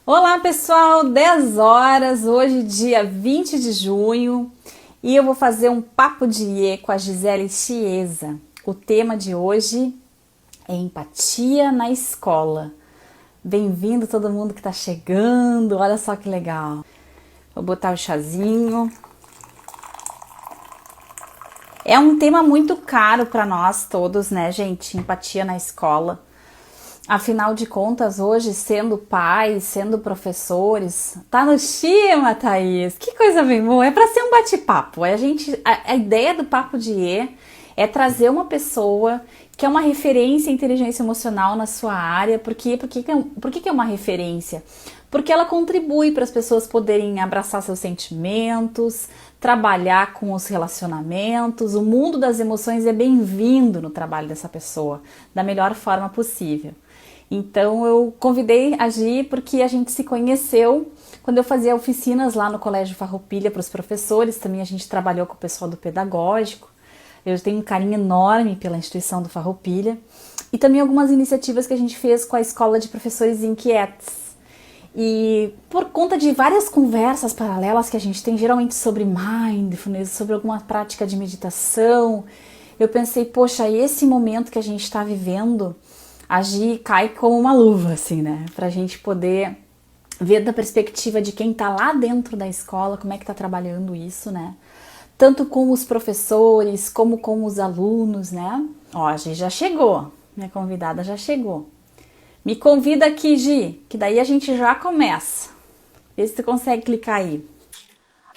Olá pessoal, 10 horas, hoje dia 20 de junho e eu vou fazer um papo de IE com a Gisele Chiesa. O tema de hoje é empatia na escola. Bem-vindo todo mundo que está chegando, olha só que legal. Vou botar o chazinho. É um tema muito caro para nós todos, né, gente? Empatia na escola. Afinal de contas, hoje, sendo pais, sendo professores, tá no estima, Thaís. Que coisa bem boa. É para ser um bate-papo. A ideia do Papo de E é trazer uma pessoa que é uma referência em inteligência emocional na sua área. Por que é uma referência? Porque ela contribui para as pessoas poderem abraçar seus sentimentos, trabalhar com os relacionamentos. O mundo das emoções é bem-vindo no trabalho dessa pessoa, da melhor forma possível. Então eu convidei a Gi porque a gente se conheceu quando eu fazia oficinas lá no Colégio Farroupilha para os professores. Também a gente trabalhou com o pessoal do pedagógico. Eu tenho um carinho enorme pela instituição do Farroupilha. E também algumas iniciativas que a gente fez com a Escola de Professores Inquietos. E por conta de várias conversas paralelas que a gente tem, geralmente sobre mindfulness, sobre alguma prática de meditação, eu pensei, poxa, esse momento que a gente está vivendo, a Gi cai como uma luva, assim, né? Pra gente poder ver da perspectiva de quem tá lá dentro da escola, como é que tá trabalhando isso, né? Tanto com os professores, como com os alunos, né? Ó, a Gi já chegou, minha convidada já chegou. Me convida aqui, Gi, que daí a gente já começa. Vê se tu consegue clicar aí.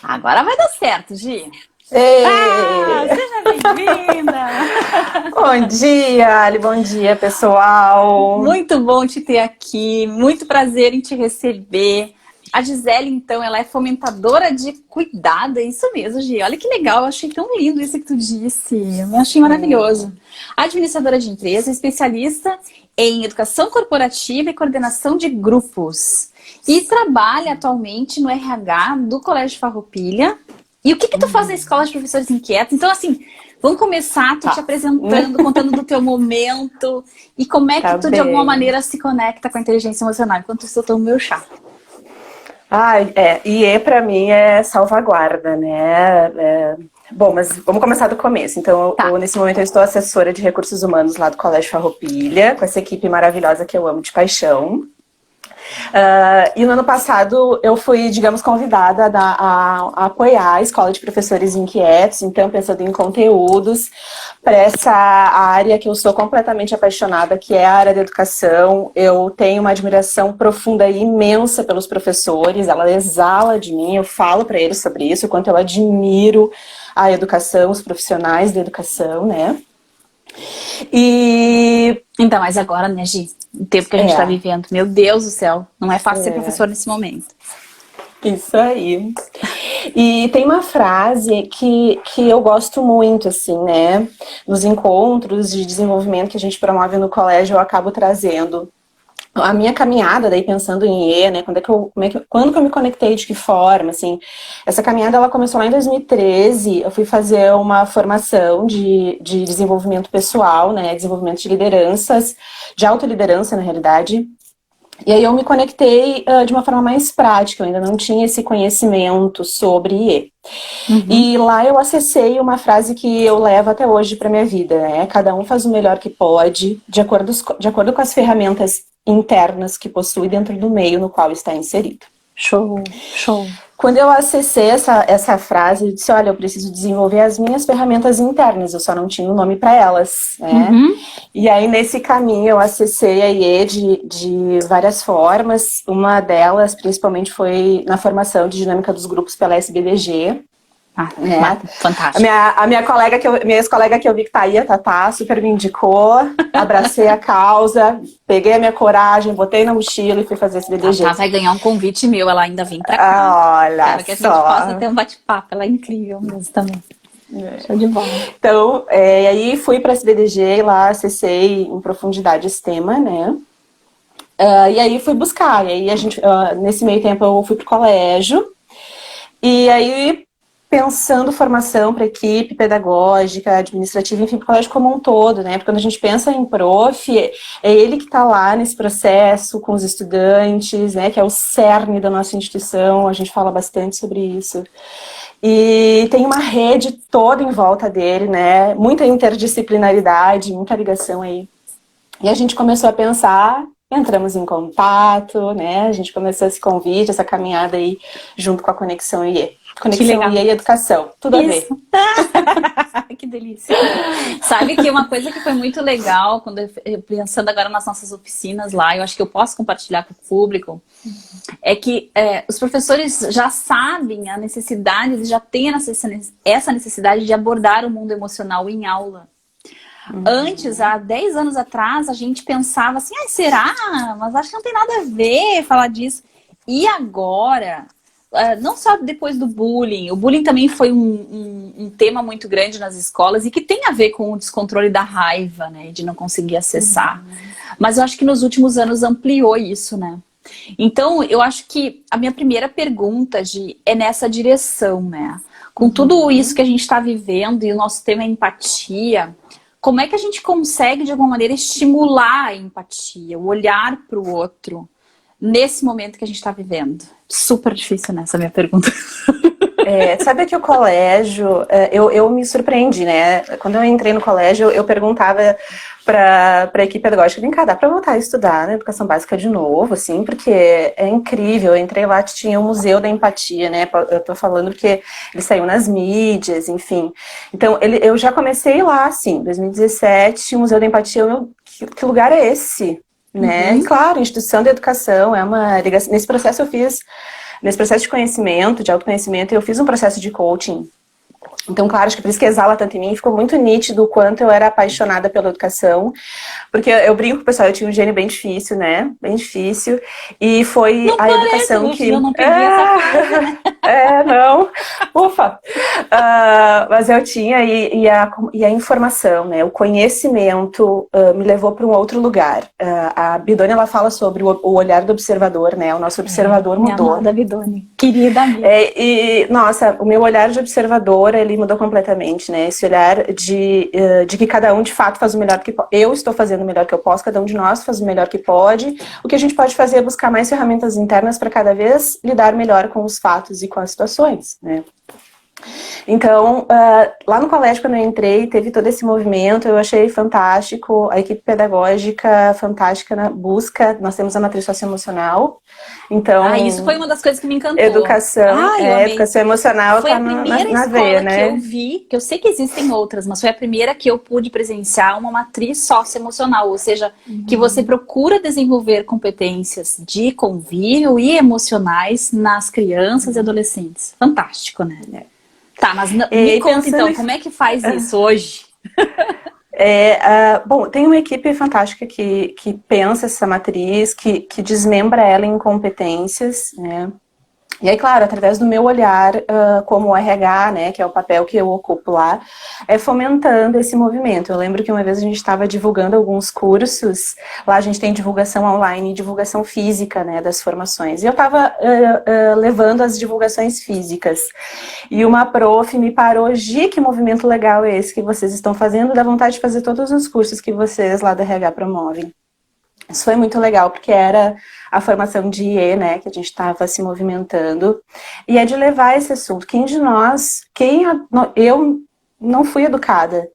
Agora vai dar certo, Gi. Ah, Ei! seja bem-vinda! Bom dia, Ali, bom dia, pessoal. Muito bom te ter aqui, muito prazer em te receber. A Gisele, então, ela é fomentadora de cuidado, é isso mesmo, Gi. Olha que legal, eu achei tão lindo isso que tu disse, eu achei maravilhoso. Administradora de empresa, especialista em educação corporativa e coordenação de grupos. E trabalha atualmente no RH do Colégio Farroupilha. E o que que tu faz na Escola de Professores Inquietos? Então, assim, vamos começar tu te Tá, apresentando, contando do teu momento e como é que tá tu, de alguma bem. maneira, se conecta com a inteligência emocional, enquanto eu tomo meu chá. E pra mim é salvaguarda, né? Bom, mas vamos começar do começo. Então, Tá. nesse momento eu estou assessora de recursos humanos lá do Colégio Farroupilha, com essa equipe maravilhosa que eu amo de paixão. E no ano passado eu fui, digamos, convidada a apoiar a Escola de Professores Inquietos, então pensando em conteúdos para essa área que eu sou completamente apaixonada, que é a área da educação. Eu tenho uma admiração profunda e imensa pelos professores, ela exala de mim, eu falo para eles sobre isso, o quanto eu admiro a educação, os profissionais da educação, né? E Então, mas agora, né, Gi? O tempo que a gente está é, vivendo. Meu Deus do céu, não é fácil ser é professor nesse momento. isso aí. E tem uma frase que eu gosto muito, assim, né? Nos encontros de desenvolvimento que a gente promove no colégio, eu acabo trazendo. A minha caminhada, daí pensando em né? Quando que eu me conectei, de que forma, assim. Essa caminhada, ela começou lá em 2013. Eu fui fazer uma formação de desenvolvimento pessoal, né? Desenvolvimento de lideranças, de autoliderança, na realidade. E aí eu me conectei de uma forma mais prática, eu ainda não tinha esse conhecimento sobre IE. Uhum. E lá eu acessei uma frase que eu levo até hoje para minha vida, né? Cada um faz o melhor que pode, de acordo com as ferramentas internas que possui dentro do meio no qual está inserido. Show, show. Quando eu acessei essa frase, eu disse, olha, eu preciso desenvolver as minhas ferramentas internas, eu só não tinha um nome para elas, né? Uhum. E aí, nesse caminho, eu acessei a IE de várias formas. Uma delas, principalmente, foi na formação de dinâmica dos grupos pela SBDG, Ah, né? fantástico. Minha ex-colega que eu vi que tá aí, a Tatá, super me indicou, abracei a causa, peguei a minha coragem, botei na mochila e fui fazer A Tá SBDG. vai ganhar um convite meu, ela ainda vem pra cá. Olha Quero que a gente possa só. ter um bate-papo, ela é incrível mesmo também. Show de bola. Então, e aí fui para a SBDG e lá acessei em profundidade esse tema, né? E aí fui buscar, e aí nesse meio tempo eu fui pro colégio, e aí pensando formação para equipe pedagógica, administrativa, enfim, para o colégio como um todo, né? Porque quando a gente pensa em prof, é ele que está lá nesse processo com os estudantes, né? Que é o cerne da nossa instituição, a gente fala bastante sobre isso. E tem uma rede toda em volta dele, né? Muita interdisciplinaridade, muita ligação aí. E a gente começou a pensar, entramos em contato, né? A gente começou esse convite, essa caminhada aí junto com a Conexão IE. Conexão IE e Educação, tudo Isso. A ver. Que delícia. Sabe que uma coisa que foi muito legal, quando pensando agora nas nossas oficinas lá, eu acho que eu posso compartilhar com o público, é que os professores já sabem a necessidade, eles já têm essa necessidade de abordar o mundo emocional em aula. Antes, há 10 anos atrás, a gente pensava assim, será? Mas acho que não tem nada a ver falar disso. E agora, não só depois do bullying, o bullying também foi um tema muito grande nas escolas e que tem a ver com o descontrole da raiva, né? De não conseguir acessar. Mas eu acho que nos últimos anos ampliou isso, né? Então, eu acho que a minha primeira pergunta, Gi, é nessa direção, né? Com tudo isso que a gente está vivendo e o nosso tema é empatia, como é que a gente consegue, de alguma maneira, estimular a empatia, o olhar para o outro, nesse momento que a gente está vivendo? Super difícil, né, essa minha pergunta. Sabe que o colégio, eu me surpreendi, né? Quando eu entrei no colégio, eu perguntava para a equipe pedagógica, vem cá, dá para voltar a estudar, né, educação básica de novo, assim, porque é incrível. Eu entrei lá, tinha o Museu da Empatia, né? Eu tô falando porque ele saiu nas mídias, enfim. Então, eu já comecei lá, assim, 2017, o Museu da Empatia, que lugar é esse? Né? E claro, instituição de educação é uma ligação. Nesse processo de conhecimento, de autoconhecimento, eu fiz um processo de coaching. Então, claro, acho que por isso que exala tanto em mim, ficou muito nítido o quanto eu era apaixonada pela educação, porque eu brinco com o pessoal, eu tinha um gênio bem difícil, né? Bem difícil, e foi não a educação que... Eu não peguei essa frase. Não, ufa! Mas eu tinha, e a informação, né? O conhecimento me levou para um outro lugar. A Bidone, ela fala sobre o olhar do observador, né? O nosso observador mudou. Minha amada Bidone, querida amiga. Nossa, o meu olhar de observador, ele mudou completamente, né? Esse olhar de que cada um, de fato, faz o melhor que pode. Eu estou fazendo o melhor que eu posso, cada um de nós faz o melhor que pode. O que a gente pode fazer é buscar mais ferramentas internas para cada vez lidar melhor com os fatos e com as situações, né? Então, lá no colégio, quando eu entrei, teve todo esse movimento, eu achei fantástico, a equipe pedagógica fantástica na busca, nós temos a matriz socioemocional, então... isso foi uma das coisas que me encantou. Educação, educação emocional foi tá a primeira na escola veia, né? que eu vi, que eu sei que existem outras, mas foi a primeira que eu pude presenciar uma matriz socioemocional, ou seja, que você procura desenvolver competências de convívio e emocionais nas crianças e adolescentes. Fantástico, né? Tá, mas me conta então, como é que faz isso hoje? Bom, tem uma equipe fantástica que pensa essa matriz, que desmembra ela em competências, né? E aí, claro, através do meu olhar como RH, né, que é o papel que eu ocupo lá, fomentando esse movimento. Eu lembro que uma vez a gente estava divulgando alguns cursos, lá a gente tem divulgação online e divulgação física, né, das formações. E eu estava levando as divulgações físicas. E uma prof me parou, Gi, que movimento legal é esse que vocês estão fazendo? Dá vontade de fazer todos os cursos que vocês lá da RH promovem. Isso foi muito legal, porque era a formação de IE, né, que a gente estava se movimentando, e é de levar esse assunto. Eu não fui educada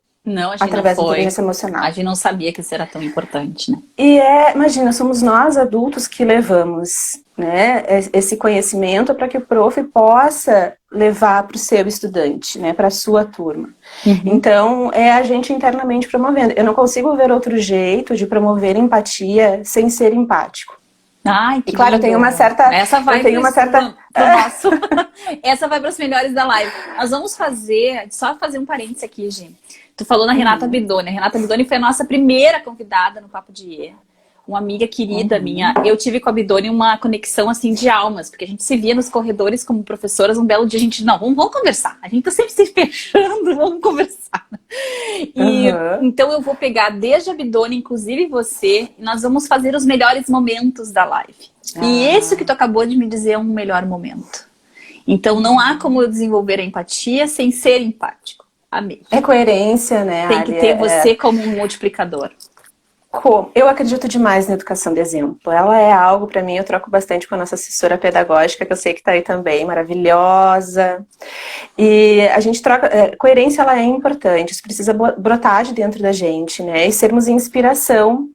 através da inteligência emocional. A gente não sabia que isso era tão importante, né? E imagina, somos nós adultos que levamos, né, esse conhecimento para que o prof possa levar para o seu estudante, né, para a sua turma. Então, é a gente internamente promovendo. Eu não consigo ver outro jeito de promover empatia sem ser empático. Ai, que e claro, lindo. Eu tenho uma certa... Essa vai Essa vai para os melhores da live. Nós vamos só fazer um parênteses aqui, gente. Tu falou na Renata Bidoni. A Renata Bidoni foi a nossa primeira convidada no Papo de IE. Uma amiga querida minha. Eu tive com a Bidoni uma conexão assim de almas, porque a gente se via nos corredores como professoras. Um belo dia a gente, não, vamos conversar. A gente tá sempre se fechando, vamos conversar. Então eu vou pegar desde a Bidoni, inclusive você, e nós vamos fazer os melhores momentos da live. E isso que tu acabou de me dizer é um melhor momento. Então não há como eu desenvolver a empatia sem ser empático. Amei. É coerência, né, Tem que ter você como um multiplicador. Eu acredito demais na educação de exemplo. Ela é algo, para mim, eu troco bastante com a nossa assessora pedagógica, que eu sei que está aí também, maravilhosa. E a gente troca... coerência, ela é importante, isso precisa brotar de dentro da gente, né? E sermos inspiração.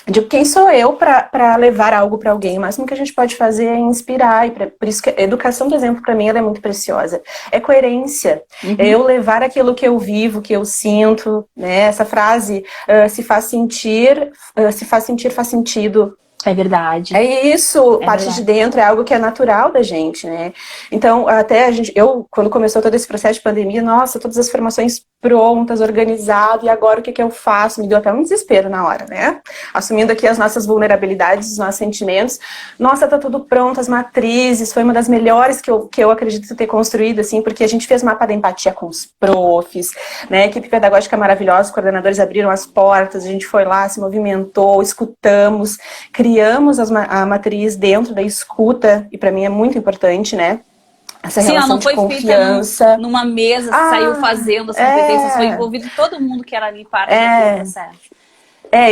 De quem sou eu para levar algo para alguém? O máximo que a gente pode fazer é inspirar. Por isso que a educação, por exemplo, para mim, ela é muito preciosa. É coerência. É eu levar aquilo que eu vivo, que eu sinto. Né? Essa frase, se faz sentir, faz sentido. É verdade. É isso, parte de dentro, é algo que é natural da gente, né? Então, até quando começou todo esse processo de pandemia, nossa, todas as formações prontas, organizado, e agora o que eu faço? Me deu até um desespero na hora, né? Assumindo aqui as nossas vulnerabilidades, os nossos sentimentos. Nossa, tá tudo pronto, as matrizes, foi uma das melhores que eu acredito ter construído, assim, porque a gente fez mapa da empatia com os profs, né? A equipe pedagógica maravilhosa, os coordenadores abriram as portas, a gente foi lá, se movimentou, escutamos, criamos a matriz dentro da escuta, e para mim é muito importante, né? Essa relação não foi de confiança. Feita numa mesa, saiu fazendo as competências, foi envolvido todo mundo que era ali parte daquele processo.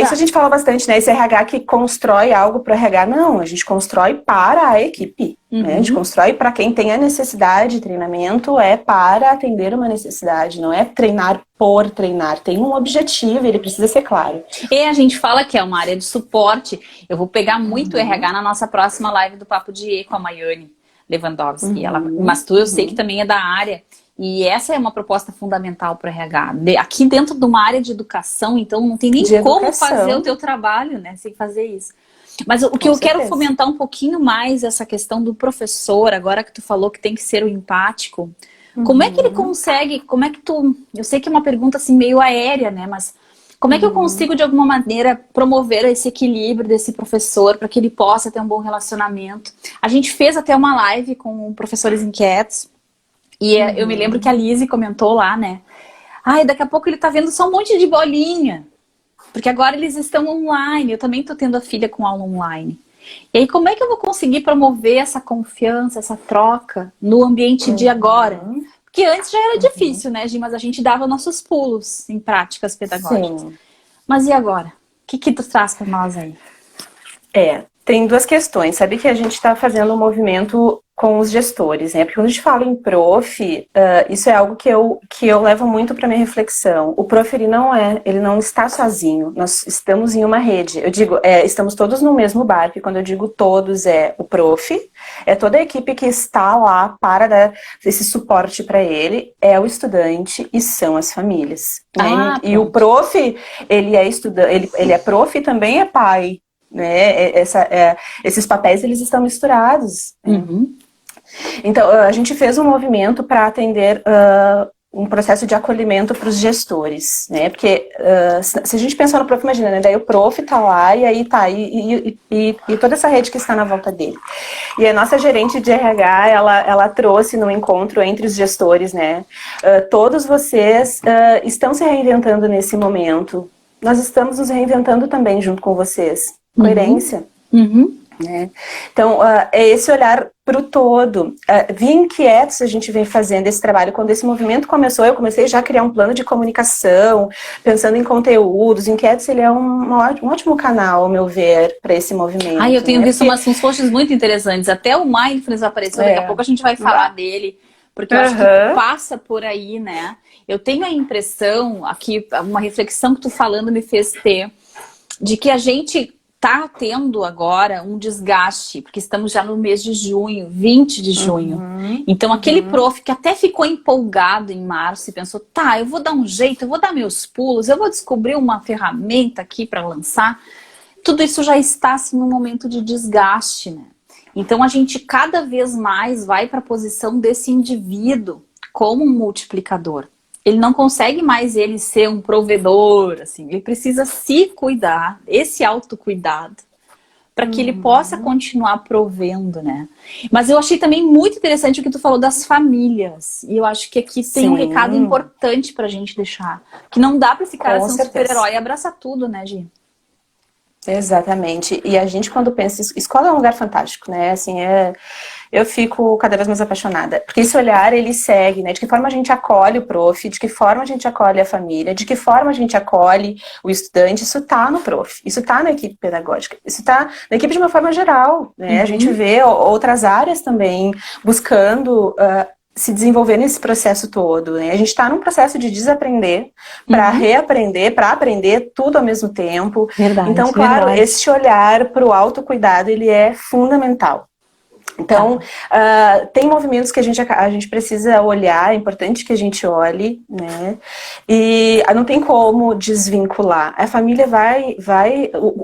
Isso a gente fala bastante, né? Esse RH que constrói algo para o RH. Não, a gente constrói para a equipe. Né? A gente constrói para quem tem a necessidade. Treinamento é para atender uma necessidade, não é treinar por treinar. Tem um objetivo, ele precisa ser claro. E a gente fala que é uma área de suporte. Eu vou pegar muito o RH na nossa próxima live do Papo de E com a Maiane Lewandowski. Mas eu sei que também é da área. E essa é uma proposta fundamental para o RH. Aqui dentro de uma área de educação, então não tem nem como fazer o teu trabalho, né? Sem fazer isso. Mas o que eu quero fomentar um pouquinho mais essa questão do professor, agora que tu falou que tem que ser o empático. Como é que ele consegue, eu sei que é uma pergunta assim meio aérea, né? Mas como é que eu consigo de alguma maneira promover esse equilíbrio desse professor para que ele possa ter um bom relacionamento? A gente fez até uma live com professores inquietos. E eu me lembro que a Lizzie comentou lá, né? Daqui a pouco ele tá vendo só um monte de bolinha. Porque agora eles estão online. Eu também tô tendo a filha com aula online. E aí, como é que eu vou conseguir promover essa confiança, essa troca no ambiente de agora? Porque antes já era difícil, né, Gi? Mas a gente dava nossos pulos em práticas pedagógicas. Sim. Mas e agora? O que tu traz para nós aí? Tem duas questões. Sabe que a gente está fazendo um movimento com os gestores, né? Porque quando a gente fala em prof, isso é algo que eu levo muito para minha reflexão. O prof, ele não está sozinho. Nós estamos em uma rede. Eu digo, estamos todos no mesmo barco. E quando eu digo todos, é o prof, é toda a equipe que está lá para dar esse suporte para ele, é o estudante e são as famílias. Né? E o prof, ele é estudante, ele é prof e também é pai. Né? Esses papéis, eles estão misturados. Então, a gente fez um movimento para atender um processo de acolhimento para os gestores, né? Porque se a gente pensar no prof, imagina, né? Daí o prof tá lá e aí tá, e toda essa rede que está na volta dele. E a nossa gerente de RH, ela trouxe no encontro entre os gestores, né? Todos vocês estão se reinventando nesse momento. Nós estamos nos reinventando também junto com vocês. Coerência. Né? Então, é esse olhar para o todo. Via Inquietos, a gente vem fazendo esse trabalho. Quando esse movimento começou, eu comecei já a criar um plano de comunicação, pensando em conteúdos. Inquietos, ele é um ótimo canal, ao meu ver, para esse movimento. Eu tenho visto uns posts muito interessantes. Até o Mindfulness apareceu, daqui a pouco a gente vai falar dele. Porque eu acho que passa por aí, né? Eu tenho a impressão, aqui, uma reflexão que tu falando me fez ter, de que a gente tá tendo agora um desgaste, porque estamos já no mês de junho, 20 de junho. Então, aquele prof que até ficou empolgado em março e pensou, eu vou dar um jeito, eu vou dar meus pulos, eu vou descobrir uma ferramenta aqui para lançar. Tudo isso já está, assim, num momento de desgaste, né? Então, a gente cada vez mais vai para a posição desse indivíduo como um multiplicador. Ele não consegue mais ele ser um provedor, assim. Ele precisa se cuidar, esse autocuidado, para que ele possa continuar provendo, né? Mas eu achei também muito interessante o que tu falou das famílias. E eu acho que aqui tem um recado importante pra gente deixar. Que não dá pra ficar assim um super-herói e abraçar tudo, né, Gi? Exatamente. E a gente, quando pensa, escola é um lugar fantástico, né? Assim, eu fico cada vez mais apaixonada. Porque esse olhar, ele segue, né? De que forma a gente acolhe o prof, de que forma a gente acolhe a família, de que forma a gente acolhe o estudante, isso tá no prof, isso tá na equipe pedagógica, isso tá na equipe de uma forma geral, né? A gente vê outras áreas também buscando se desenvolver nesse processo todo, né? A gente está num processo de desaprender para reaprender, para aprender tudo ao mesmo tempo. Verdade, então, claro, esse olhar para o autocuidado, ele é fundamental. Então, tem movimentos que a gente precisa olhar, é importante que a gente olhe, né? E não tem como desvincular. A família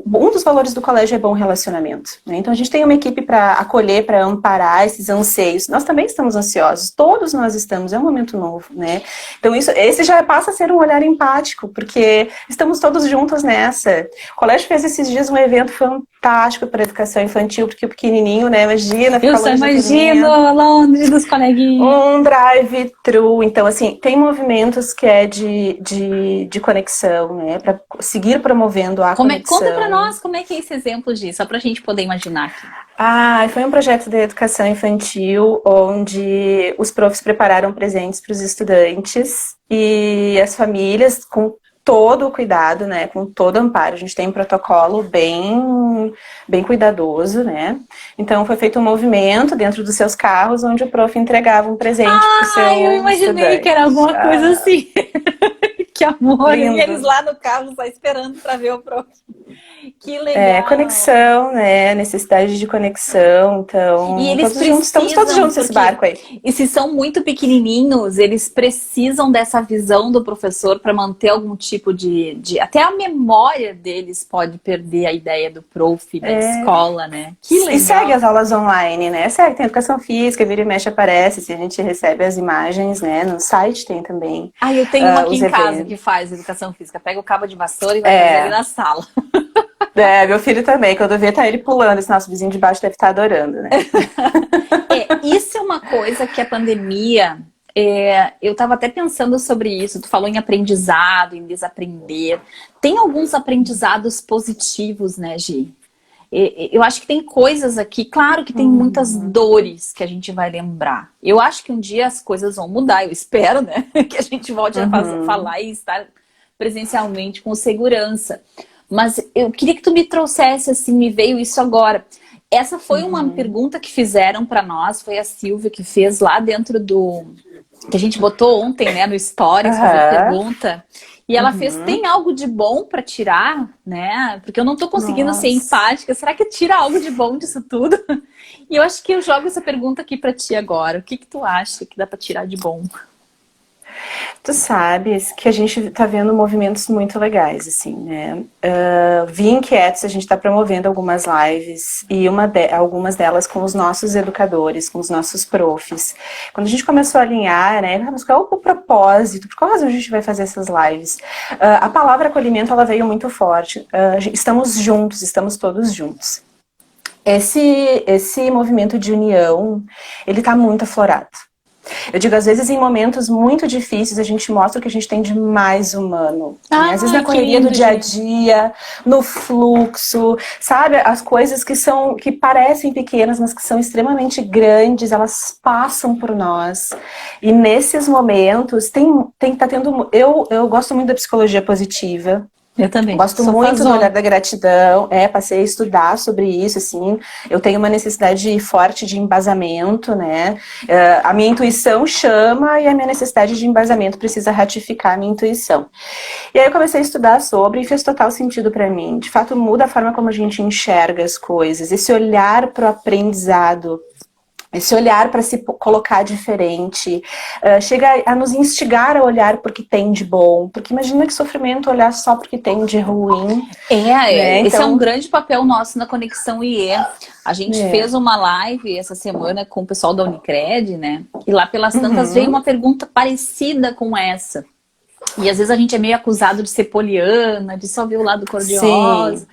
um dos valores do colégio é bom relacionamento, né? Então, a gente tem uma equipe para acolher, para amparar esses anseios. Nós também estamos ansiosos, todos nós estamos, é um momento novo, né? Então, esse já passa a ser um olhar empático, porque estamos todos juntos nessa. O colégio fez esses dias um evento fantástico para a educação infantil, porque o pequenininho, né, imagina, eu só imagino longe dos coleguinhas. Um drive-thru. Então, assim, tem movimentos que é de conexão, né? Para seguir promovendo a conexão. Conta pra nós como é que é esse exemplo disso, só pra gente poder imaginar aqui. Foi um projeto de educação infantil, onde os profs prepararam presentes para os estudantes e as famílias, com todo o cuidado, né, com todo o amparo. A gente tem um protocolo bem cuidadoso, né? Então foi feito um movimento dentro dos seus carros, onde o prof entregava um presente pro seu eu imaginei estudante. que era alguma coisa assim. Que amor, lindo. E eles lá no carro só esperando para ver o prof. Que legal. Conexão, né? Necessidade de conexão. Então, e eles estamos todos juntos nesse barco aí. E se são muito pequenininhos, eles precisam dessa visão do professor para manter algum tipo de... Até a memória deles pode perder a ideia do prof, da escola, né? Que legal. E segue as aulas online, né? Segue, tem educação física, vira e mexe aparece, se a gente recebe as imagens, né? No site tem também. Eu tenho uma aqui em casa que faz educação física. Pega o cabo de vassoura e vai fazer ali na sala. Meu filho também. Quando eu ver, tá ele pulando. Esse nosso vizinho de baixo deve estar adorando, né? Isso é uma coisa que a pandemia... eu estava até pensando sobre isso. Tu falou em aprendizado, em desaprender. Tem alguns aprendizados positivos, né, Gi? Eu acho que tem coisas aqui, claro que tem muitas dores que a gente vai lembrar. Eu acho que um dia as coisas vão mudar, eu espero, né? Que a gente volte a falar e estar presencialmente com segurança. Mas eu queria que tu me trouxesse, assim, me veio isso agora. Essa foi uma pergunta que fizeram para nós, foi a Silvia que fez lá dentro do... que a gente botou ontem, né, no Stories, fazer pergunta. E ela fez, tem algo de bom para tirar, né? Porque eu não tô conseguindo ser empática. Será que tira algo de bom disso tudo? E eu acho que eu jogo essa pergunta aqui para ti agora. O que tu acha que dá para tirar de bom? Tu sabes que a gente tá vendo movimentos muito legais, assim, né? Via Inquietos, a gente tá promovendo algumas lives e algumas delas com os nossos educadores, com os nossos profs. Quando a gente começou a alinhar, né? Mas qual é o propósito? Por qual razão a gente vai fazer essas lives? A palavra acolhimento, ela veio muito forte. Estamos juntos, estamos todos juntos. Esse movimento de união, ele tá muito aflorado. Eu digo, às vezes em momentos muito difíceis a gente mostra o que a gente tem de mais humano. Né? Às vezes na correria do dia a dia, no fluxo, sabe? As coisas que parecem pequenas, mas que são extremamente grandes, elas passam por nós. E nesses momentos tá tendo... Eu gosto muito da psicologia positiva. Eu também. Gosto muito do olhar da gratidão, passei a estudar sobre isso, assim, eu tenho uma necessidade forte de embasamento, né, a minha intuição chama e a minha necessidade de embasamento precisa ratificar a minha intuição. E aí eu comecei a estudar sobre e fez total sentido pra mim, de fato muda a forma como a gente enxerga as coisas, esse olhar pro aprendizado, esse olhar para se colocar diferente, chega a nos instigar a olhar porque tem de bom, porque imagina que sofrimento olhar só porque tem de ruim. Né? Esse é um grande papel nosso na Conexão IE. A gente fez uma live essa semana com o pessoal da Unicred, né? E lá pelas tantas veio uma pergunta parecida com essa. E às vezes a gente é meio acusado de ser poliana, de só ver o lado cor-de-rosa.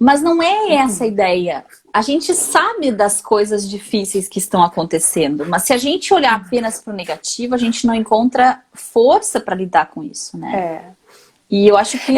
Mas não é essa a ideia. A gente sabe das coisas difíceis que estão acontecendo, mas se a gente olhar apenas para o negativo, a gente não encontra força para lidar com isso, né? E eu acho que...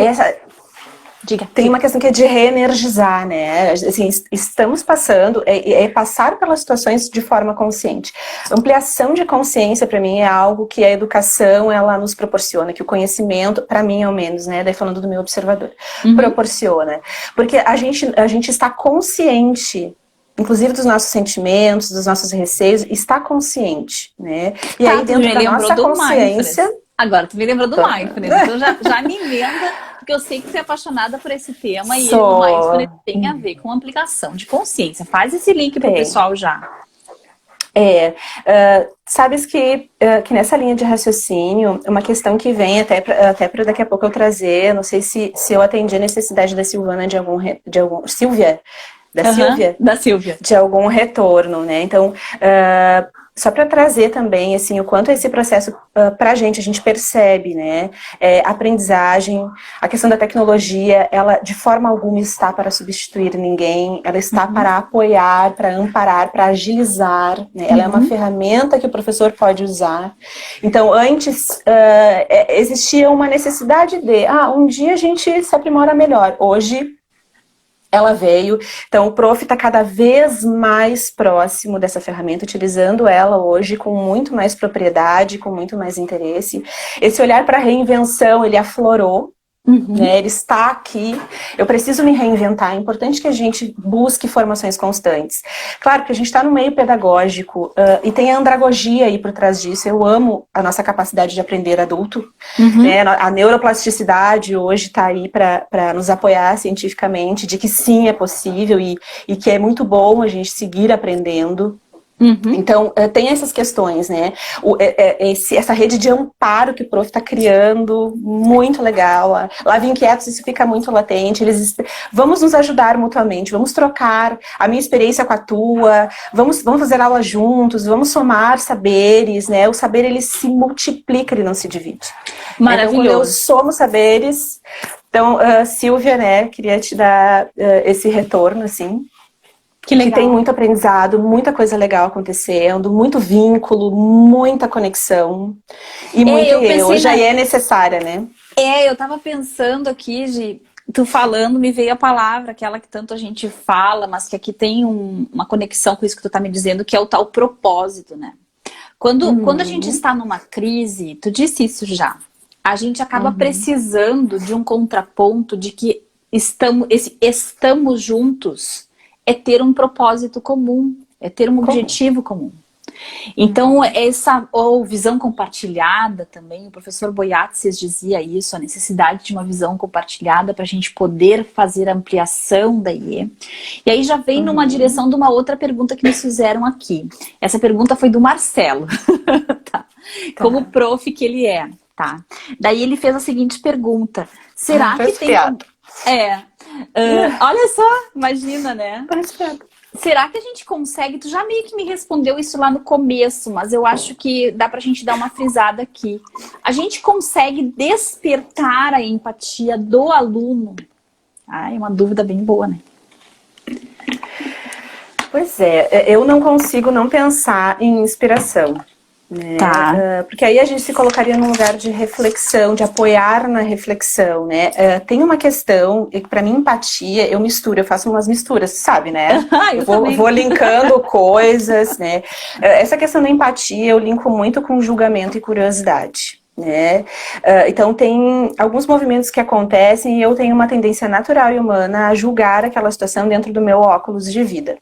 Diga. Tem uma questão que é de reenergizar, né? Assim, estamos passando, passar pelas situações de forma consciente. Ampliação de consciência, para mim, é algo que a educação, ela nos proporciona, que o conhecimento, para mim, ao menos, né? Daí falando do meu observador, proporciona. Porque a gente está consciente, inclusive dos nossos sentimentos, dos nossos receios, está consciente, né? E aí, dentro da nossa consciência... Agora, tu me lembrou do Mindfulness, então já me emenda, porque eu sei que você é apaixonada por esse tema e o Mindfulness tem a ver com aplicação de consciência. Faz esse link pro pessoal já. Sabes que nessa linha de raciocínio, uma questão que vem até para daqui a pouco eu trazer, não sei se eu atendi a necessidade da Silvana Silvia? Da Silvia? De algum retorno, né? Então, só para trazer também, assim, o quanto esse processo, pra gente, a gente percebe, né? Aprendizagem, a questão da tecnologia, ela de forma alguma está para substituir ninguém, ela está para apoiar, para amparar, para agilizar, né? Ela é uma ferramenta que o professor pode usar. Então, antes, existia uma necessidade de, um dia a gente se aprimora melhor. Hoje, ela veio, então o prof está cada vez mais próximo dessa ferramenta, utilizando ela hoje com muito mais propriedade, com muito mais interesse. Esse olhar para a reinvenção, ele aflorou, né? Ele está aqui, eu preciso me reinventar, é importante que a gente busque formações constantes. Claro que a gente está no meio pedagógico e tem a andragogia aí por trás disso, eu amo a nossa capacidade de aprender adulto, né? A neuroplasticidade hoje está aí para nos apoiar cientificamente, de que sim, é possível e que é muito bom a gente seguir aprendendo. Então, tem essas questões, né? Essa rede de amparo que o prof está criando, muito legal. Lá Vem Inquietos, isso fica muito latente. Vamos nos ajudar mutuamente, vamos trocar a minha experiência com a tua, vamos fazer aula juntos, vamos somar saberes, né? O saber, ele se multiplica, ele não se divide. Maravilhoso. Então, quando eu somo saberes... Então, Silvia, né, queria te dar esse retorno, assim. Que tem muito aprendizado, muita coisa legal acontecendo, muito vínculo, muita conexão e muito hoje aí é necessária, né? Eu tava pensando aqui, tu falando, me veio a palavra, aquela que tanto a gente fala, mas que aqui tem uma conexão com isso que tu tá me dizendo, que é o tal propósito, né? Quando a gente está numa crise, tu disse isso já, a gente acaba precisando de um contraponto de que estamos juntos, é ter um propósito comum, é ter um objetivo comum. Então, essa visão compartilhada também, o professor Boyatzis dizia isso, a necessidade de uma visão compartilhada para a gente poder fazer a ampliação da IE. E aí já vem numa direção de uma outra pergunta que nos fizeram aqui. Essa pergunta foi do Marcelo, tá? Como prof que ele é, tá? Daí ele fez a seguinte pergunta, será que tem... olha só, imagina, né? Será que a gente consegue? Tu já meio que me respondeu isso lá no começo, mas eu acho que dá pra gente dar uma frisada aqui. A gente consegue despertar a empatia do aluno? É uma dúvida bem boa, né? Pois eu não consigo não pensar em inspiração. Né? Porque aí a gente se colocaria num lugar de reflexão, de apoiar na reflexão, né? Tem uma questão, que pra mim empatia, eu faço umas misturas, sabe, né? eu vou linkando coisas, né? Essa questão da empatia eu linko muito com julgamento e curiosidade. Né? Então tem alguns movimentos que acontecem e eu tenho uma tendência natural e humana a julgar aquela situação dentro do meu óculos de vida.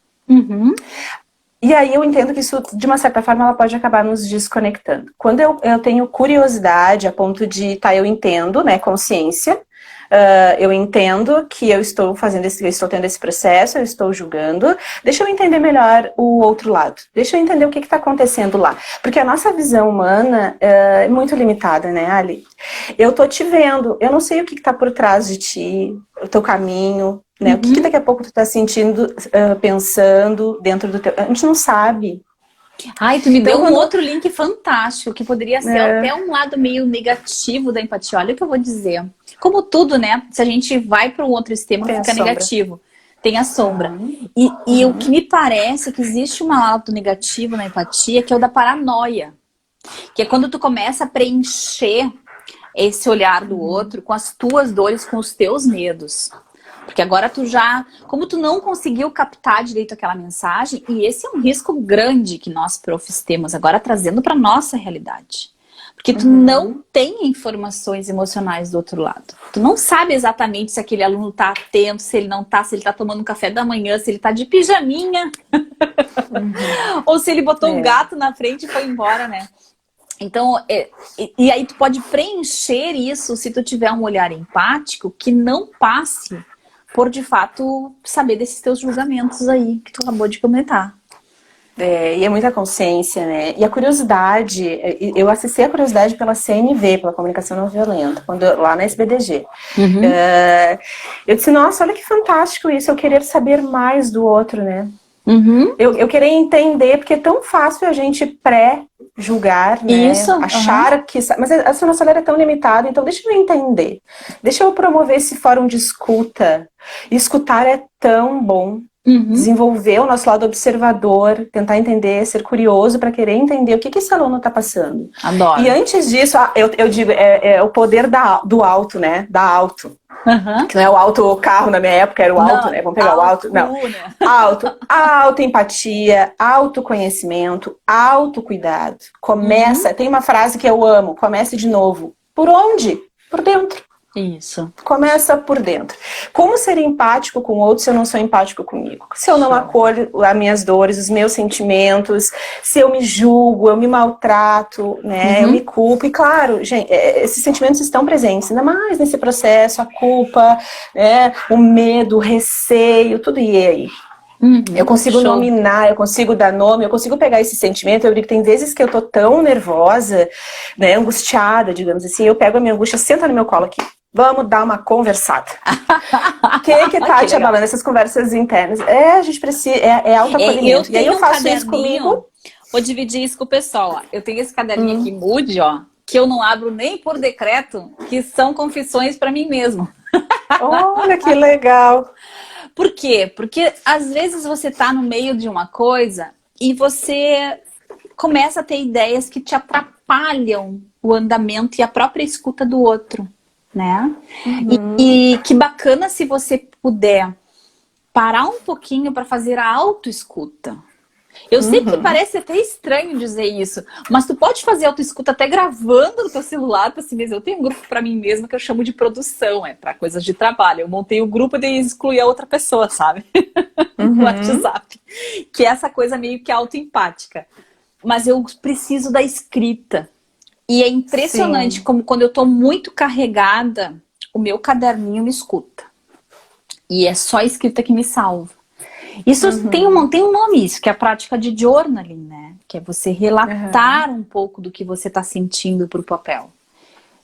E aí eu entendo que isso, de uma certa forma, ela pode acabar nos desconectando. Quando eu tenho curiosidade a ponto de, eu entendo, né, consciência, eu entendo que eu estou tendo esse processo, eu estou julgando, deixa eu entender melhor o outro lado, deixa eu entender o que está acontecendo lá. Porque a nossa visão humana é muito limitada, né, Ali? Eu tô te vendo, eu não sei o que está por trás de ti, o teu caminho, né? O que daqui a pouco tu tá sentindo, pensando dentro do teu... A gente não sabe. Tu me deu um outro link fantástico, que poderia ser até um lado meio negativo da empatia. Olha o que eu vou dizer. Como tudo, né? Se a gente vai para um outro extremo, fica negativo. Tem a sombra. E o que me parece é que existe um lado negativo na empatia, que é o da paranoia. Que é quando tu começa a preencher esse olhar do outro com as tuas dores, com os teus medos. Porque agora como tu não conseguiu captar direito aquela mensagem, e esse é um risco grande que nós profs temos agora trazendo para nossa realidade. Porque tu não tem informações emocionais do outro lado. Tu não sabe exatamente se aquele aluno tá atento, se ele não tá, se ele tá tomando um café da manhã, se ele tá de pijaminha. Ou se ele botou um gato na frente e foi embora, né? Então, e aí tu pode preencher isso se tu tiver um olhar empático que não passe por, de fato, saber desses teus julgamentos aí que tu acabou de comentar. E é muita consciência, né? E a curiosidade, eu acessei a curiosidade pela CNV, pela Comunicação Não Violenta, lá na SBDG. Eu disse, nossa, olha que fantástico isso, eu querer saber mais do outro, né? Eu querer entender, porque é tão fácil a gente pré-julgar, né? Isso, achar que... Mas essa nossa olhar é tão limitada, então deixa eu entender. Deixa eu promover esse fórum de escuta. E escutar é tão bom. Desenvolver o nosso lado observador, tentar entender, ser curioso para querer entender o que esse aluno está passando. Adoro. E antes disso, eu digo, o poder do alto, né? Da alto. Que não é o alto carro na minha época, era o alto, né? Vamos pegar o alto. Não. Alto empatia, autoconhecimento, autocuidado. Tem uma frase que eu amo, comece de novo. Por onde? Por dentro. Isso. Começa por dentro. Como ser empático com o outro se eu não sou empático comigo? Se eu não acolho as minhas dores, os meus sentimentos, se eu me julgo, eu me maltrato, né? Eu me culpo. E claro, gente, esses sentimentos estão presentes, ainda mais nesse processo, a culpa, né? O medo, o receio, tudo e aí. Eu consigo nominar, eu consigo dar nome, eu consigo pegar esse sentimento. Eu digo que tem vezes que eu tô tão nervosa, né, angustiada, digamos assim, eu pego a minha angústia, senta no meu colo aqui. Vamos dar uma conversada. O que tá te abalando? Essas conversas internas. A gente precisa, autoacolhimento. E aí eu faço isso comigo. Vou dividir isso com o pessoal. Ó. Eu tenho esse caderninho aqui, Mood, ó, que eu não abro nem por decreto, que são confissões para mim mesmo. Olha que legal. Por quê? Porque às vezes você tá no meio de uma coisa e você começa a ter ideias que te atrapalham o andamento e a própria escuta do outro, né? E que bacana se você puder parar um pouquinho para fazer a autoescuta. Eu sei que parece até estranho dizer isso, mas tu pode fazer autoescuta até gravando no teu celular para si mesmo. Eu tenho um grupo para mim mesma que eu chamo de produção, para coisas de trabalho. Eu montei o grupo e excluí a outra pessoa, sabe? No WhatsApp. Que é essa coisa meio que autoempática. Mas eu preciso da escrita. E é impressionante como quando eu tô muito carregada, o meu caderninho me escuta. E é só a escrita que me salva. Isso tem um nome, isso, que é a prática de journaling, né? Que é você relatar um pouco do que você tá sentindo pro papel.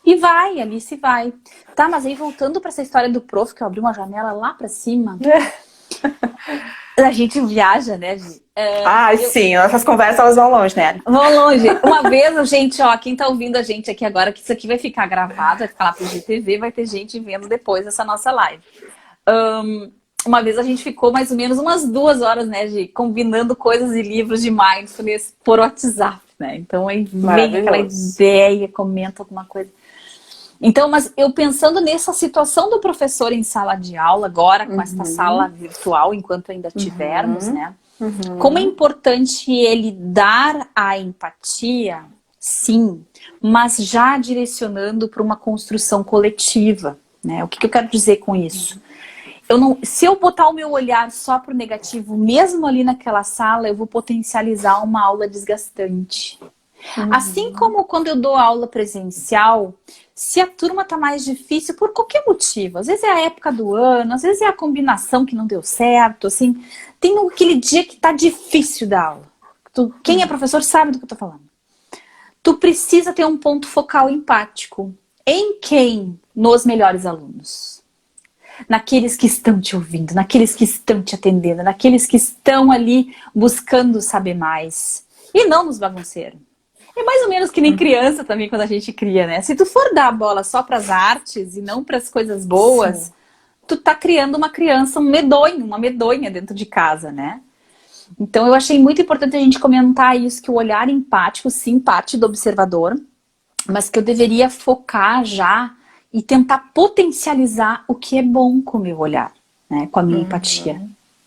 E vai, ali se vai. Tá, mas aí voltando pra essa história do prof, que eu abri uma janela lá pra cima. A gente viaja, né, Gi? Sim, nossas conversas elas vão longe, né? Vão longe. Uma vez, gente, ó, quem tá ouvindo a gente aqui agora, que isso aqui vai ficar gravado, vai ficar lá pro GTV, vai ter gente vendo depois essa nossa live. Uma vez a gente ficou mais ou menos umas 2 horas, né, Gi, combinando coisas e livros de mindfulness por WhatsApp, né? Então aí vem aquela ideia, comenta alguma coisa. Então, mas eu pensando nessa situação do professor em sala de aula, agora com essa sala virtual, enquanto ainda tivermos, né? Como é importante ele dar a empatia, sim, mas já direcionando para uma construção coletiva, né? O que eu quero dizer com isso? Se eu botar o meu olhar só pro negativo, mesmo ali naquela sala, eu vou potencializar uma aula desgastante. Assim como quando eu dou aula presencial, se a turma tá mais difícil por qualquer motivo, às vezes é a época do ano, às vezes é a combinação que não deu certo, assim, tem aquele dia que tá difícil da aula. Quem é professor sabe do que eu tô falando. Tu precisa ter um ponto focal empático. Em quem? Nos melhores alunos. Naqueles que estão te ouvindo, naqueles que estão te atendendo, naqueles que estão ali buscando saber mais. E não nos bagunceiros. É mais ou menos que nem criança também, quando a gente cria, né? Se tu for dar a bola só para as artes e não para as coisas boas, tu tá criando uma criança, um medonho, uma medonha dentro de casa, né? Então eu achei muito importante a gente comentar isso, que o olhar empático, sim, parte do observador, mas que eu deveria focar já e tentar potencializar o que é bom com o meu olhar, né? Com a minha empatia.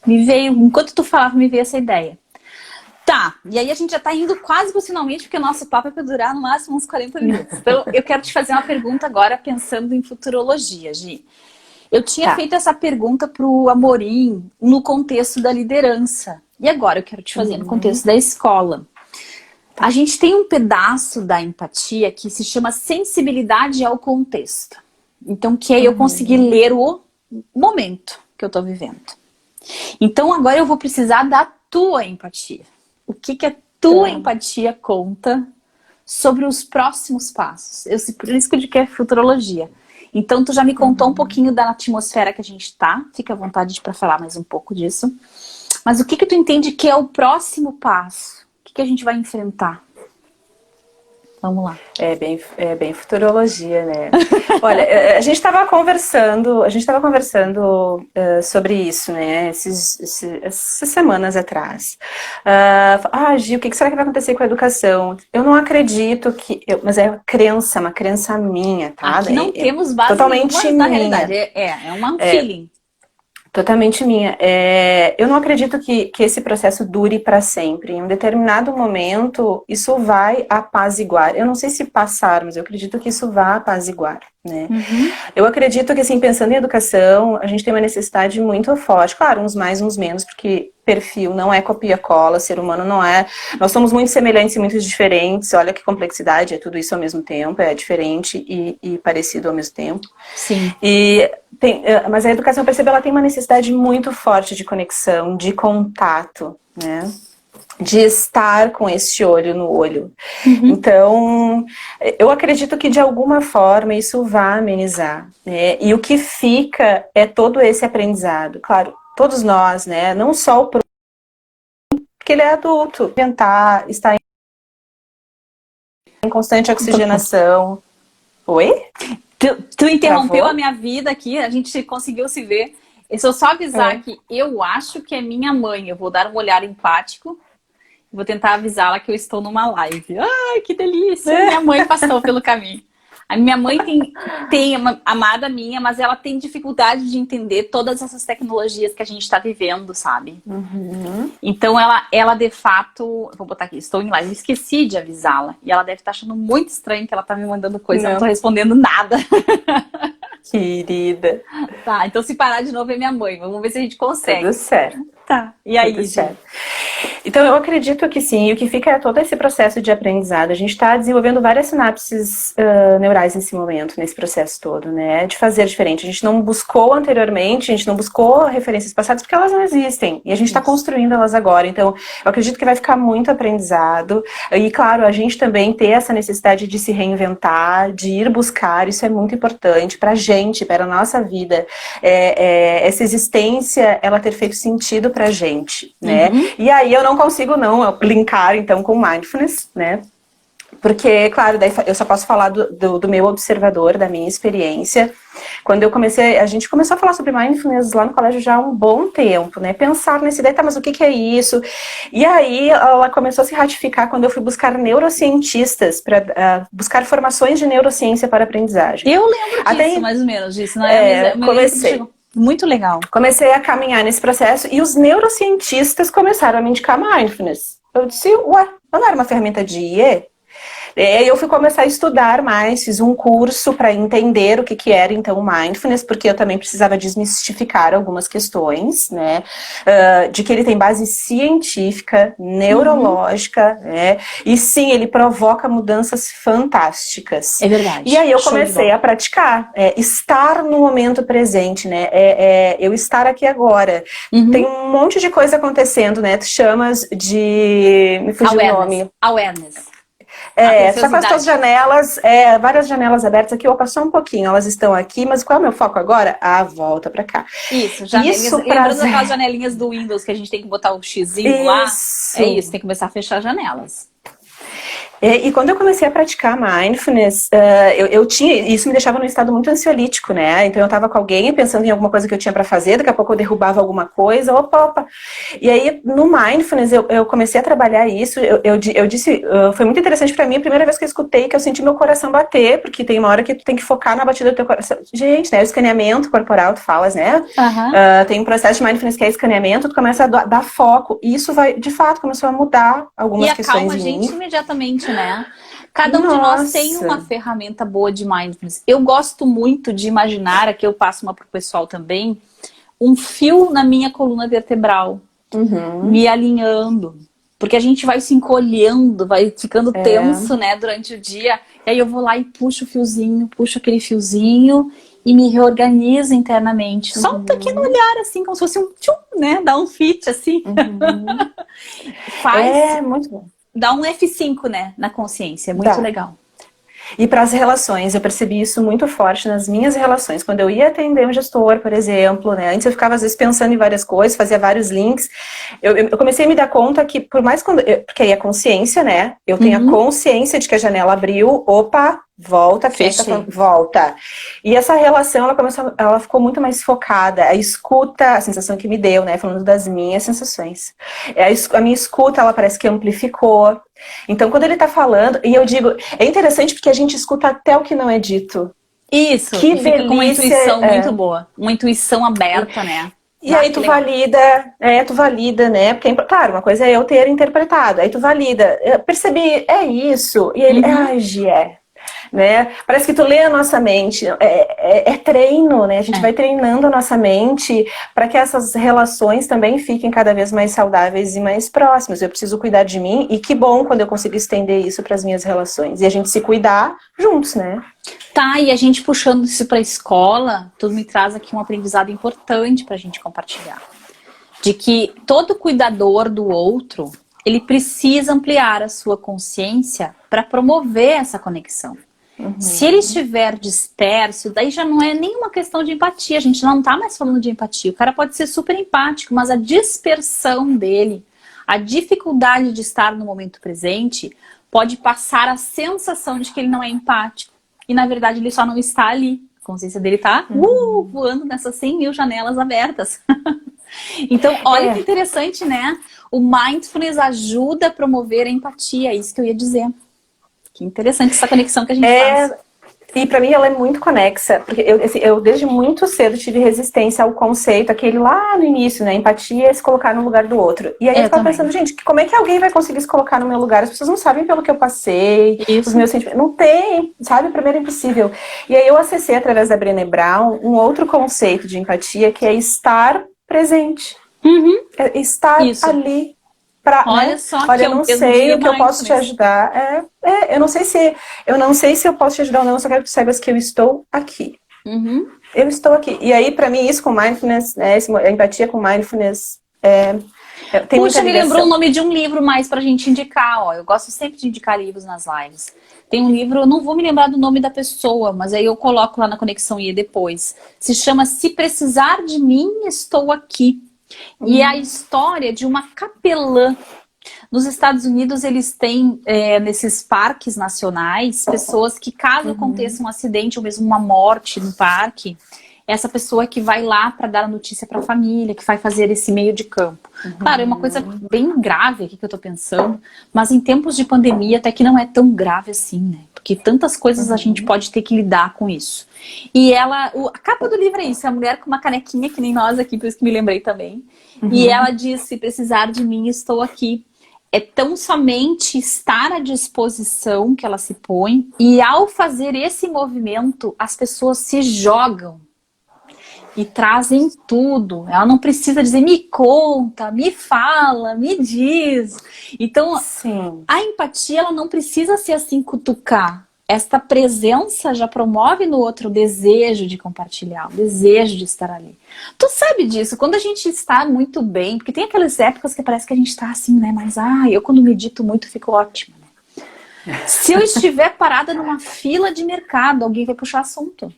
Me veio, enquanto tu falava, me veio essa ideia. Tá, e aí a gente já tá indo quase pro finalmente, porque o nosso papo é pra durar no máximo uns 40 minutos. Então, eu quero te fazer uma pergunta agora, pensando em futurologia, Gi. Eu tinha feito essa pergunta pro Amorim no contexto da liderança. E agora eu quero te fazer no contexto da escola. A gente tem um pedaço da empatia que se chama sensibilidade ao contexto. Então, que é eu conseguir ler o momento que eu tô vivendo. Então, agora eu vou precisar da tua empatia. O que a tua empatia conta sobre os próximos passos? Por isso que eu digo que é futurologia. Então, tu já me contou um pouquinho da atmosfera que a gente tá. Fica à vontade para falar mais um pouco disso. Mas o que tu entende que é o próximo passo? O que a gente vai enfrentar? Vamos lá. É bem futurologia, né? Olha, a gente estava conversando sobre isso, né? Essas semanas atrás. Gil, o que será que vai acontecer com a educação? Eu não acredito mas é uma crença minha, tá? Aqui não temos base totalmente nenhuma na minha. realidade. É um feeling. Totalmente minha. Eu não acredito que esse processo dure para sempre. Em um determinado momento, isso vai apaziguar. Eu não sei se passar, mas eu acredito que isso vai apaziguar, né? Eu acredito que, assim, pensando em educação, a gente tem uma necessidade muito forte. Claro, uns mais, uns menos, porque perfil não é copia-cola, ser humano não é... Nós somos muito semelhantes e muito diferentes. Olha que complexidade, é tudo isso ao mesmo tempo. É diferente e parecido ao mesmo tempo. Sim. Mas a educação, eu percebo, ela tem uma necessidade muito forte de conexão, de contato, né? De estar com esse olho no olho. Então, eu acredito que de alguma forma isso vai amenizar, né? E o que fica é todo esse aprendizado. Claro, todos nós, né? Não só o porque ele é adulto, tentar estar em constante oxigenação. Oi? Tu interrompeu a minha vida aqui, a gente conseguiu se ver. Eu só avisar que eu acho que é minha mãe. Eu vou dar um olhar empático. Vou tentar avisá-la que eu estou numa live. Ai, que delícia! Minha mãe passou pelo caminho. A minha mãe tem uma amada minha, mas ela tem dificuldade de entender todas essas tecnologias que a gente está vivendo, sabe? Então ela de fato, vou botar aqui, estou em live, esqueci de avisá-la. E ela deve estar achando muito estranho que ela tá me mandando coisa, eu não tô respondendo nada. Querida. Tá, então se parar de novo é minha mãe. Vamos ver se a gente consegue. Tudo certo. Tá, e aí, Tudo certo. Então, eu acredito que sim, o que fica é todo esse processo de aprendizado. A gente está desenvolvendo várias sinapses neurais nesse momento, nesse processo todo, né? De fazer diferente. A gente não buscou anteriormente, a gente não buscou referências passadas, porque elas não existem. E a gente está construindo elas agora. Então, eu acredito que vai ficar muito aprendizado. E, claro, a gente também ter essa necessidade de se reinventar, de ir buscar, isso é muito importante para a gente, para a nossa vida. Essa existência, ela ter feito sentido pra gente, né? E aí eu não consigo não linkar, então, com mindfulness, né? Porque, claro, daí eu só posso falar do meu observador, da minha experiência. Quando a gente começou a falar sobre mindfulness lá no colégio já há um bom tempo, né? Pensar nesse ideia, tá, mas o que é isso? E aí ela começou a se ratificar quando eu fui buscar neurocientistas, para buscar formações de neurociência para aprendizagem. Eu lembro disso, mais ou menos, disso, não é? Comecei. Muito legal. Comecei a caminhar nesse processo e os neurocientistas começaram a me indicar mindfulness. Eu disse, ué, eu não era uma ferramenta de IE? Eu fui começar a estudar mais, fiz um curso para entender o que era então o mindfulness, porque eu também precisava desmistificar algumas questões, né, de que ele tem base científica, neurológica, né, e sim, ele provoca mudanças fantásticas. É verdade. E aí eu comecei a praticar, estar no momento presente, né, eu estar aqui agora. Tem um monte de coisa acontecendo, né, tu chamas de... me fugiu o nome. Awareness. Só com as tuas janelas, várias janelas abertas aqui, opa, só um pouquinho, elas estão aqui, mas qual é o meu foco agora? Volta pra cá. Isso, lembrando daquelas janelinhas do Windows que a gente tem que botar o xizinho lá, é isso, tem que começar a fechar janelas. E quando eu comecei a praticar mindfulness, eu tinha, isso me deixava num estado muito ansiolítico, né? Então eu estava com alguém pensando em alguma coisa que eu tinha para fazer, daqui a pouco eu derrubava alguma coisa, opa. E aí no mindfulness eu comecei a trabalhar isso, eu disse, foi muito interessante para mim, a primeira vez que eu escutei, que eu senti meu coração bater, porque tem uma hora que tu tem que focar na batida do teu coração. Gente, né? O escaneamento corporal, tu falas, né? Tem um processo de mindfulness que é escaneamento, tu começa a dar foco, e isso vai, de fato, começou a mudar algumas questões em mim. E acalma a gente imediatamente, né? Cada um de nós tem uma ferramenta boa de mindfulness. Eu gosto muito de imaginar, aqui eu passo uma pro pessoal também, um fio na minha coluna vertebral, me alinhando. Porque a gente vai se encolhendo, vai ficando tenso, né, durante o dia. E aí eu vou lá e puxo o fiozinho, puxo aquele fiozinho e me reorganizo internamente. Só um pequeno olhar, assim, como se fosse um tchum, né? Dá um fit, assim. Muito bom. Dá um F5, né, na consciência. É muito legal. E para as relações, eu percebi isso muito forte nas minhas relações. Quando eu ia atender um gestor, por exemplo, né, antes eu ficava às vezes pensando em várias coisas, fazia vários links. Eu comecei a me dar conta que, por mais porque aí a consciência, né, eu tenho a consciência de que a janela abriu, opa, volta, volta. E essa relação, ela ficou muito mais focada. A escuta, a sensação que me deu, né, falando das minhas sensações. A minha escuta, ela parece que amplificou. Então, quando ele tá falando, e eu digo, é interessante porque a gente escuta até o que não é dito. Isso, que fica com uma intuição muito boa. Uma intuição aberta, né? E aí tu valida, né? Porque, claro, uma coisa é eu ter interpretado. Aí tu valida. Eu percebi, é isso. E ele, né? Parece que tu lê a nossa mente, é treino, né? A gente vai treinando a nossa mente para que essas relações também fiquem cada vez mais saudáveis e mais próximas. Eu preciso cuidar de mim e que bom quando eu consigo estender isso para as minhas relações. E a gente se cuidar juntos, né? Tá, e a gente puxando isso para a escola, tudo me traz aqui um aprendizado importante para a gente compartilhar. De que todo cuidador do outro, ele precisa ampliar a sua consciência para promover essa conexão. Se ele estiver disperso, daí já não é nenhuma questão de empatia. A gente não tá mais falando de empatia. O cara pode ser super empático, mas a dispersão dele, a dificuldade de estar no momento presente, pode passar a sensação de que ele não é empático. E na verdade ele só não está ali. A consciência dele tá voando nessas 100 mil janelas abertas. Então, olha que interessante, né? O mindfulness ajuda a promover a empatia, é isso que eu ia dizer. Que interessante essa conexão que a gente faz. E pra mim ela é muito conexa, porque eu desde muito cedo tive resistência ao conceito, aquele lá no início, né? Empatia é se colocar no lugar do outro. E aí eu ficava pensando, gente, como é que alguém vai conseguir se colocar no meu lugar? As pessoas não sabem pelo que eu passei, os meus sentimentos. Não tem, sabe? Primeiro é impossível. E aí eu acessei através da Brené Brown um outro conceito de empatia, que é estar presente. É estar ali. Olha só, olha, eu não sei o que eu posso te ajudar. Eu não sei se eu posso te ajudar ou não, eu só quero que tu saibas que eu estou aqui. Eu estou aqui. E aí, pra mim, isso com mindfulness, né, a empatia com mindfulness tem Puxa, me lembrou o nome de um livro mais pra gente indicar, ó. Eu gosto sempre de indicar livros nas lives. Tem um livro, eu não vou me lembrar do nome da pessoa, mas aí eu coloco lá na Conexão IE depois. Se chama Se Precisar de Mim, Estou Aqui. E é a história de uma capelã. Nos Estados Unidos, eles têm, nesses parques nacionais, pessoas que, caso aconteça um acidente ou mesmo uma morte no parque, essa pessoa que vai lá para dar a notícia para a família, que vai fazer esse meio de campo. Claro, é uma coisa bem grave aqui que eu tô pensando, mas em tempos de pandemia até que não é tão grave assim, né? Porque tantas coisas a gente pode ter que lidar com isso. E a capa do livro é isso, é a mulher com uma canequinha, que nem nós aqui, por isso que me lembrei também. E ela diz, se precisar de mim, estou aqui. É tão somente estar à disposição que ela se põe, e ao fazer esse movimento, as pessoas se jogam e trazem tudo. Ela não precisa dizer, me conta, me fala, me diz. Então, a empatia, ela não precisa ser assim, cutucar. Esta presença já promove no outro o desejo de compartilhar, o desejo de estar ali. Tu sabe disso, quando a gente está muito bem, porque tem aquelas épocas que parece que a gente está assim, né? Mas, eu quando medito muito fico ótima, né? Se eu estiver parada numa fila de mercado, alguém vai puxar assunto.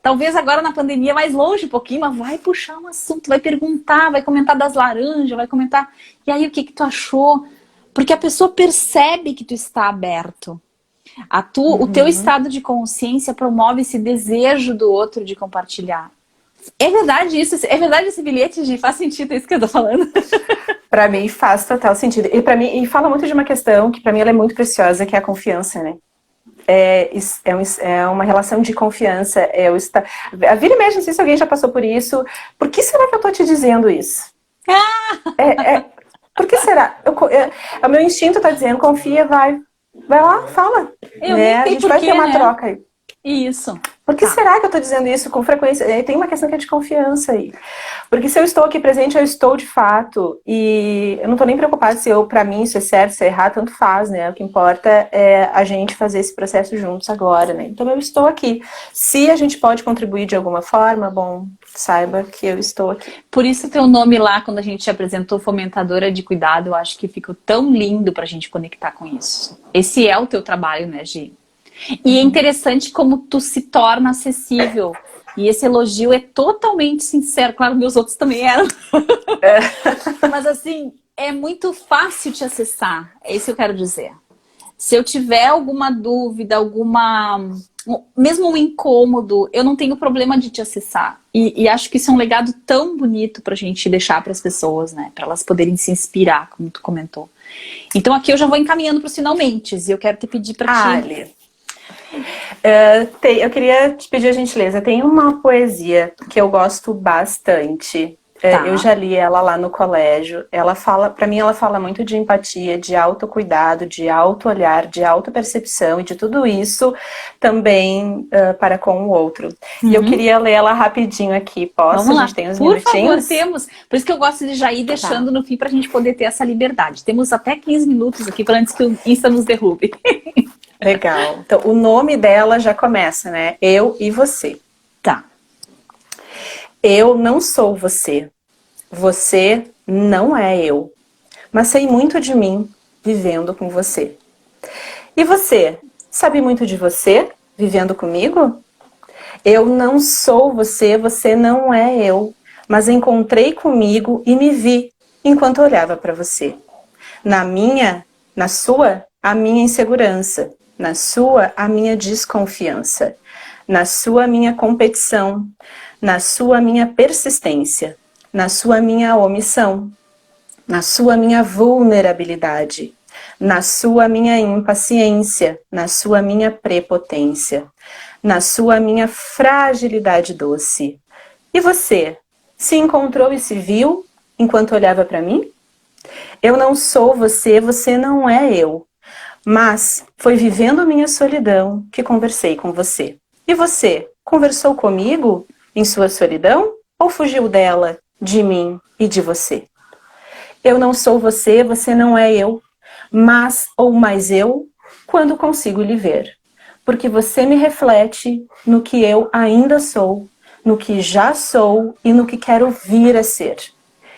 Talvez agora na pandemia mais longe um pouquinho, mas vai puxar um assunto, vai perguntar, vai comentar das laranjas, vai comentar. E aí, o que tu achou? Porque a pessoa percebe que tu está aberto. O teu estado de consciência promove esse desejo do outro de compartilhar. É verdade isso? É verdade esse bilhete, Gi? Faz sentido isso que eu tô falando? Pra mim faz total sentido. E para mim, e fala muito de uma questão que pra mim ela é muito preciosa, que é a confiança, né? É uma relação de confiança. A vira e mexe, não sei se alguém já passou por isso. Por que será que eu tô te dizendo isso? Por que será? O meu instinto tá dizendo, confia, vai lá, fala. Eu Né? nem A sei gente por vai quê, ter uma né? troca aí. Isso. Por que Tá. será que eu tô dizendo isso com frequência? Tem uma questão que é de confiança aí. Porque se eu estou aqui presente, eu estou de fato. E eu não tô nem preocupada se pra mim isso é certo, se é errado, tanto faz, né? O que importa é a gente fazer esse processo juntos agora, né? Então eu estou aqui. Se a gente pode contribuir de alguma forma, bom, saiba que eu estou aqui. Por isso teu nome lá, quando a gente te apresentou Fomentadora de Cuidado, eu acho que ficou tão lindo pra gente conectar com isso. Esse é o teu trabalho, né, Gi? E é interessante como tu se torna acessível. E esse elogio é totalmente sincero. Claro, meus outros também eram. Mas assim, é muito fácil te acessar. É isso que eu quero dizer. Se eu tiver alguma dúvida, mesmo um incômodo, eu não tenho problema de te acessar. E acho que isso é um legado tão bonito pra gente deixar pras pessoas, né? Pra elas poderem se inspirar, como tu comentou. Então aqui eu já vou encaminhando pros finalmente. E eu quero te pedir pra ti. Ali. Eu queria te pedir a gentileza. Tem uma poesia que eu gosto bastante. Tá. Eu já li ela lá no colégio. Para mim, ela fala muito de empatia, de autocuidado, de auto-olhar, de autopercepção e de tudo isso também para com o outro. E eu queria ler ela rapidinho aqui. Posso? Vamos lá. A gente tem uns Por favor, minutinhos? temos. Por isso que eu gosto de já ir deixando no fim pra gente poder ter essa liberdade. Temos até 15 minutos aqui para antes que o Insta nos derrube. Legal. Então, o nome dela já começa, né? Eu e você. Tá. Eu não sou você. Você não é eu. Mas sei muito de mim vivendo com você. E você? Sabe muito de você vivendo comigo? Eu não sou você, você não é eu. Mas encontrei comigo e me vi enquanto olhava para você. Na sua, a minha insegurança. Na sua, a minha desconfiança. Na sua, a minha competição. Na sua, a minha persistência. Na sua, a minha omissão. Na sua, a minha vulnerabilidade. Na sua, a minha impaciência. Na sua, a minha prepotência. Na sua, a minha fragilidade doce. E você? Se encontrou e se viu enquanto olhava para mim? Eu não sou você, você não é eu. Mas foi vivendo minha solidão que conversei com você. E você, conversou comigo em sua solidão? Ou fugiu dela, de mim e de você? Eu não sou você, você não é eu. Mas, ou mais eu, quando consigo lhe ver. Porque você me reflete no que eu ainda sou, no que já sou e no que quero vir a ser.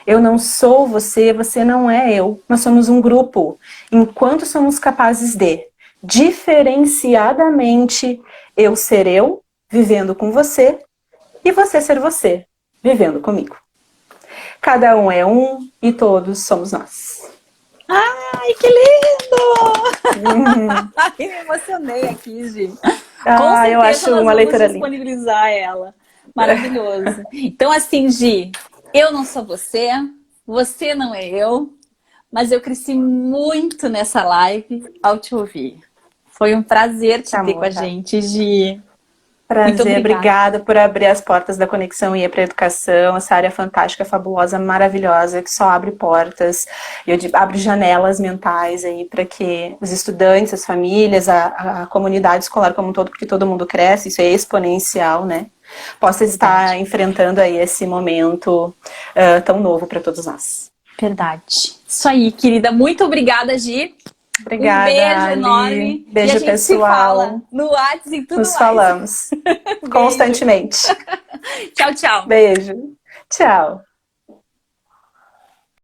Eu não sou você, você não é eu. Nós somos um grupo. Enquanto somos capazes de, diferenciadamente, eu ser eu, vivendo com você, e você ser você, vivendo comigo. Cada um é um e todos somos nós. Ai, que lindo! Ai, me emocionei aqui, gente. Com certeza eu acho nós uma vamos leitura linda. disponibilizar ela. Maravilhoso. Então, assim, Gi, eu não sou você, você não é eu, mas eu cresci muito nessa live ao te ouvir. Foi um prazer te ter com a gente, Gi. Prazer, obrigada por abrir as portas da Conexão IE para a educação, essa área fantástica, fabulosa, maravilhosa, que só abre portas, abre janelas mentais aí para que os estudantes, as famílias, a comunidade escolar como um todo, porque todo mundo cresce, isso é exponencial, né? Possa estar enfrentando aí esse momento tão novo para todos nós. Verdade. Isso aí, querida. Muito obrigada, Gi. Obrigada, um beijo Ali. Enorme. Beijo, e a gente pessoal. Se fala no WhatsApp e tudo Nos mais. falamos constantemente. Tchau, tchau. Beijo. Tchau.